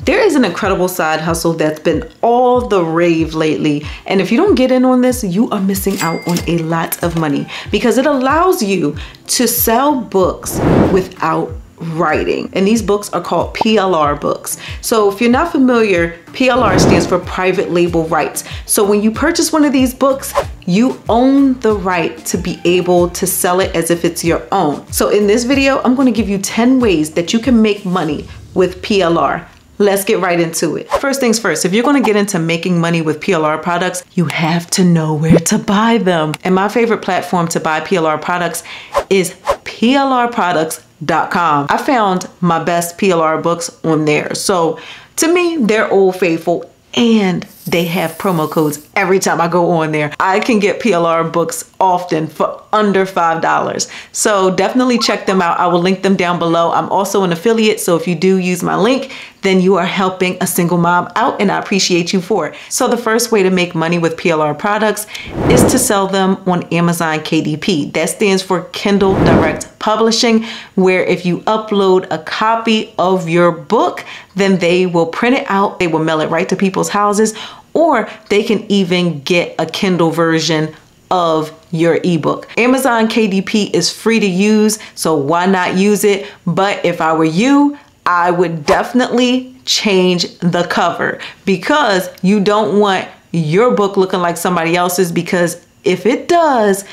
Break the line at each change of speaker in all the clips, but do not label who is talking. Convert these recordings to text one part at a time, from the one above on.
There is an incredible side hustle that's been all the rave lately. And if you don't get in on this, you are missing out on a lot of money because it allows you to sell books without writing. And these books are called PLR books. So if you're not familiar, PLR stands for private label rights. So when you purchase one of these books, you own the right to be able to sell it as if it's your own. So in this video, I'm going to give you 10 ways that you can make money with PLR. Let's get right into it. First things first, if you're going to get into making money with PLR products, you have to know where to buy them. And my favorite platform to buy PLR products is plrproducts.com. I found my best PLR books on there. So to me, they're old faithful and they have promo codes every time I go on there. I can get PLR books often for under $5. So definitely check them out. I will link them down below. I'm also an affiliate, so if you do use my link, then you are helping a single mom out and I appreciate you for it. So the first way to make money with PLR products is to sell them on Amazon KDP. That stands for Kindle Direct Publishing, where if you upload a copy of your book, then they will print it out, they will mail it right to people's houses, or they can even get a Kindle version of your ebook. Amazon KDP is free to use, so why not use it? But if I were you, I would definitely change the cover because you don't want your book looking like somebody else's, because if it does,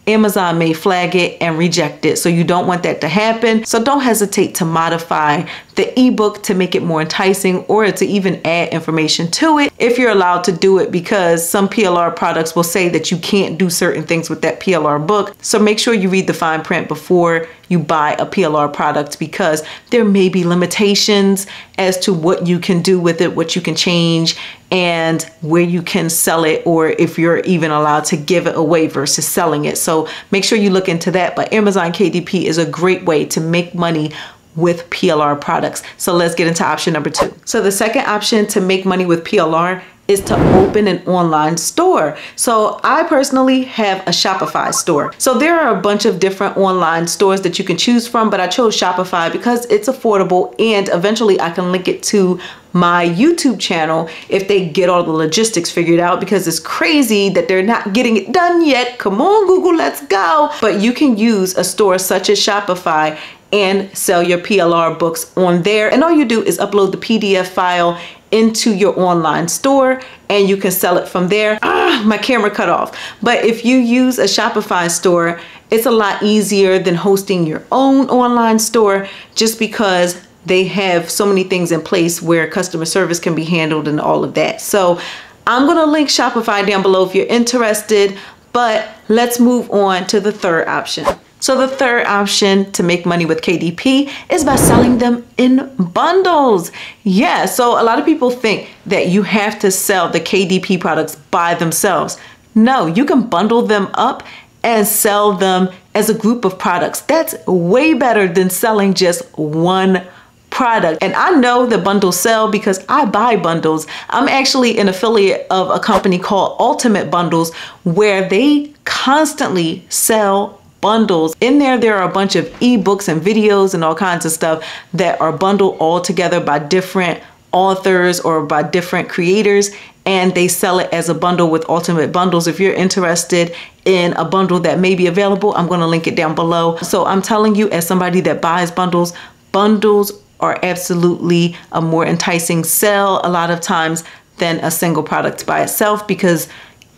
Amazon may flag it and reject it. So you don't want that to happen. So don't hesitate to modify the ebook to make it more enticing or to even add information to it if you're allowed to do it, because some PLR products will say that you can't do certain things with that PLR book. So make sure you read the fine print before you buy a PLR product, because there may be limitations as to what you can do with it, what you can change, and where you can sell it, or if you're even allowed to give it away versus selling it. So make sure you look into that. But Amazon KDP is a great way to make money with PLR products. So let's get into option number 2. So the second option to make money with PLR is to open an online store. So I personally have a Shopify store. So there are a bunch of different online stores that you can choose from, but I chose Shopify because it's affordable and eventually I can link it to my YouTube channel if they get all the logistics figured out, because it's crazy that they're not getting it done yet. Come on, Google, let's go. But you can use a store such as Shopify and sell your PLR books on there. And all you do is upload the PDF file into your online store and you can sell it from there. My camera cut off. But if you use a Shopify store, it's a lot easier than hosting your own online store, just because they have so many things in place where customer service can be handled and all of that. So I'm gonna link Shopify down below if you're interested, but let's move on to the third option. So the third option to make money with KDP is by selling them in bundles. Yeah, so a lot of people think that you have to sell the KDP products by themselves. No, you can bundle them up and sell them as a group of products. That's way better than selling just one product. And I know that bundles sell because I buy bundles. I'm actually an affiliate of a company called Ultimate Bundles, where they constantly sell bundles. In there are a bunch of ebooks and videos and all kinds of stuff that are bundled all together by different authors or by different creators, and they sell it as a bundle with Ultimate Bundles. If you're interested in a bundle that may be available, I'm going to link it down below. So I'm telling you, as somebody that buys bundles, bundles are absolutely a more enticing sell a lot of times than a single product by itself, because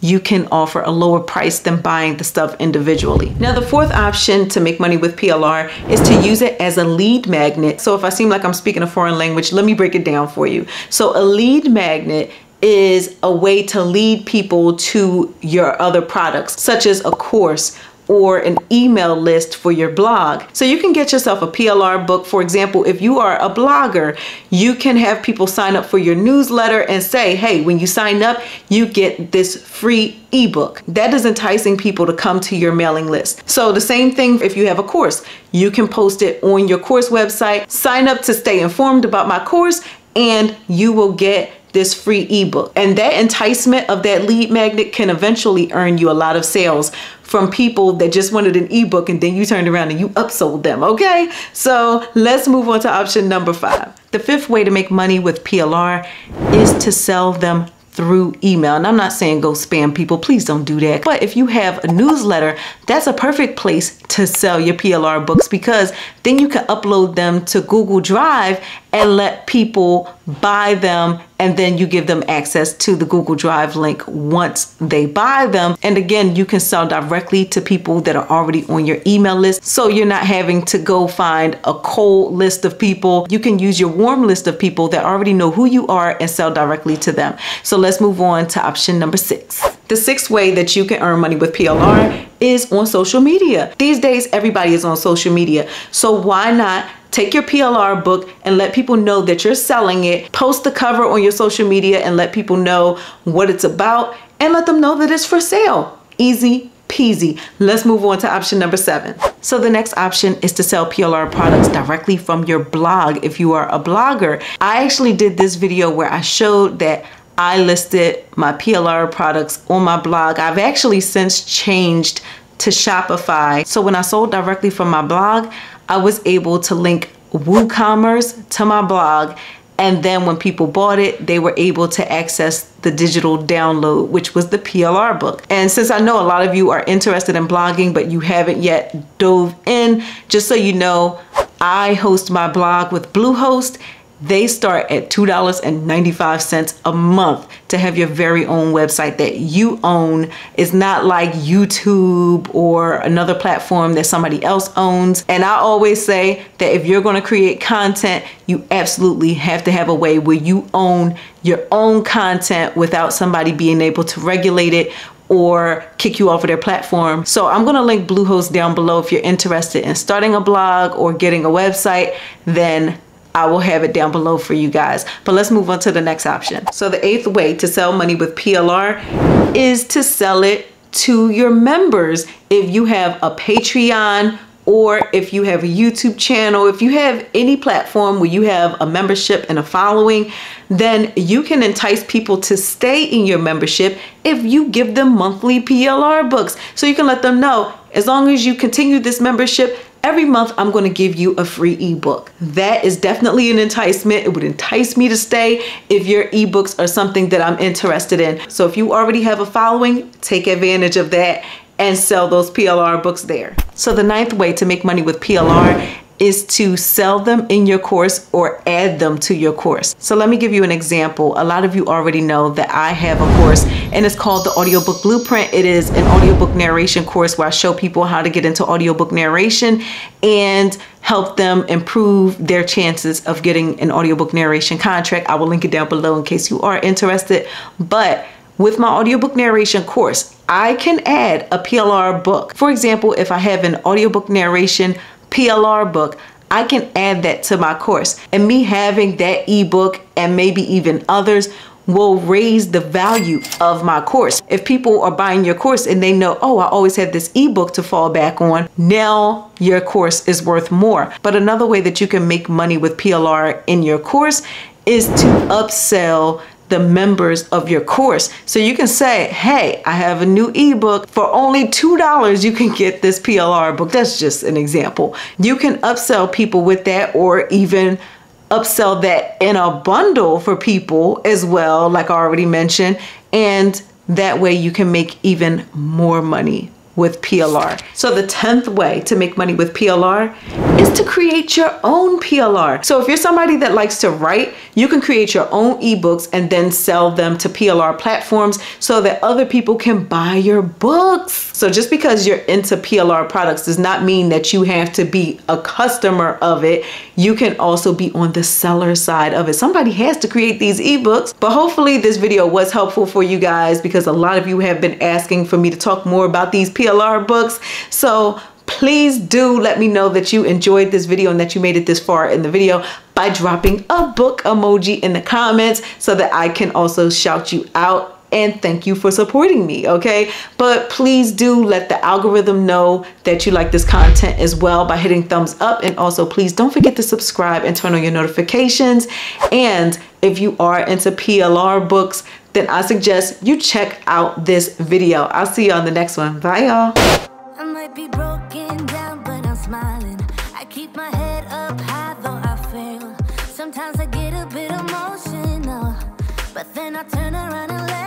you can offer a lower price than buying the stuff individually. Now, the fourth option to make money with PLR is to use it as a lead magnet. So if I seem like I'm speaking a foreign language, let me break it down for you. So a lead magnet is a way to lead people to your other products, such as a course or an email list for your blog. So you can get yourself a PLR book. For example, if you are a blogger, you can have people sign up for your newsletter and say, hey, when you sign up, you get this free ebook. That is enticing people to come to your mailing list. So the same thing if you have a course, you can post it on your course website, sign up to stay informed about my course, and you will get this free ebook. And that enticement of that lead magnet can eventually earn you a lot of sales from people that just wanted an ebook and then you turned around and you upsold them, okay? So let's move on to option number 5. The 5th way to make money with PLR is to sell them through email. And I'm not saying go spam people, please don't do that. But if you have a newsletter, that's a perfect place to sell your PLR books, because then you can upload them to Google Drive and let people buy them, and then you give them access to the Google Drive link once they buy them. And again, you can sell directly to people that are already on your email list, so you're not having to go find a cold list of people. You can use your warm list of people that already know who you are and sell directly to them. So let's move on to option number 6. The 6th way that you can earn money with PLR is on social media. These days, everybody is on social media. So why not take your PLR book and let people know that you're selling it, post the cover on your social media and let people know what it's about, and let them know that it's for sale. Easy peasy. Let's move on to option number 7. So the next option is to sell PLR products directly from your blog if you are a blogger. I actually did this video where I showed that I listed my PLR products on my blog. I've actually since changed to Shopify. So when I sold directly from my blog, I was able to link WooCommerce to my blog. And then when people bought it, they were able to access the digital download, which was the PLR book. And since I know a lot of you are interested in blogging, but you haven't yet dove in, just so you know, I host my blog with Bluehost. They start at $2.95 a month to have your very own website that you own. It's not like YouTube or another platform that somebody else owns. And I always say that if you're going to create content, you absolutely have to have a way where you own your own content without somebody being able to regulate it or kick you off of their platform. So I'm going to link Bluehost down below. If you're interested in starting a blog or getting a website, then I will have it down below for you guys. But let's move on to the next option. So the 8th way to sell money with PLR is to sell it to your members. If you have a Patreon, or if you have a YouTube channel, if you have any platform where you have a membership and a following, then you can entice people to stay in your membership if you give them monthly PLR books. So you can let them know, as long as you continue this membership, every month I'm going to give you a free ebook. That is definitely an enticement. It would entice me to stay if your ebooks are something that I'm interested in. So if you already have a following, take advantage of that and sell those PLR books there. So the 9th way to make money with PLR is to sell them in your course or add them to your course. So let me give you an example. A lot of you already know that I have a course and it's called the Audiobook Blueprint. It is an audiobook narration course where I show people how to get into audiobook narration and help them improve their chances of getting an audiobook narration contract. I will link it down below in case you are interested. But with my audiobook narration course, I can add a PLR book. For example, if I have an audiobook narration PLR book, I can add that to my course. And me having that ebook and maybe even others will raise the value of my course. If people are buying your course and they know, oh, I always have this ebook to fall back on, now your course is worth more. But another way that you can make money with PLR in your course is to upsell the members of your course. So you can say, hey, I have a new ebook for only $2. You can get this PLR book. That's just an example. You can upsell people with that, or even upsell that in a bundle for people as well, like I already mentioned. And that way you can make even more money with PLR. So the 10th way to make money with PLR is to create your own PLR. So if you're somebody that likes to write, you can create your own ebooks and then sell them to PLR platforms so that other people can buy your books. So just because you're into PLR products does not mean that you have to be a customer of it. You can also be on the seller side of it. Somebody has to create these ebooks. But hopefully this video was helpful for you guys, because a lot of you have been asking for me to talk more about these PLR books. So please do let me know that you enjoyed this video and that you made it this far in the video by dropping a book emoji in the comments so that I can also shout you out and thank you for supporting me, okay? But please do let the algorithm know that you like this content as well by hitting thumbs up, and also please don't forget to subscribe and turn on your notifications. And if you are into PLR books, then I suggest you check out this video. I'll see you on the next one. Bye, y'all.
I might be broken down, but I'm smiling. I keep my head up high, though I fail. Sometimes I get a bit emotional, but then I turn around and let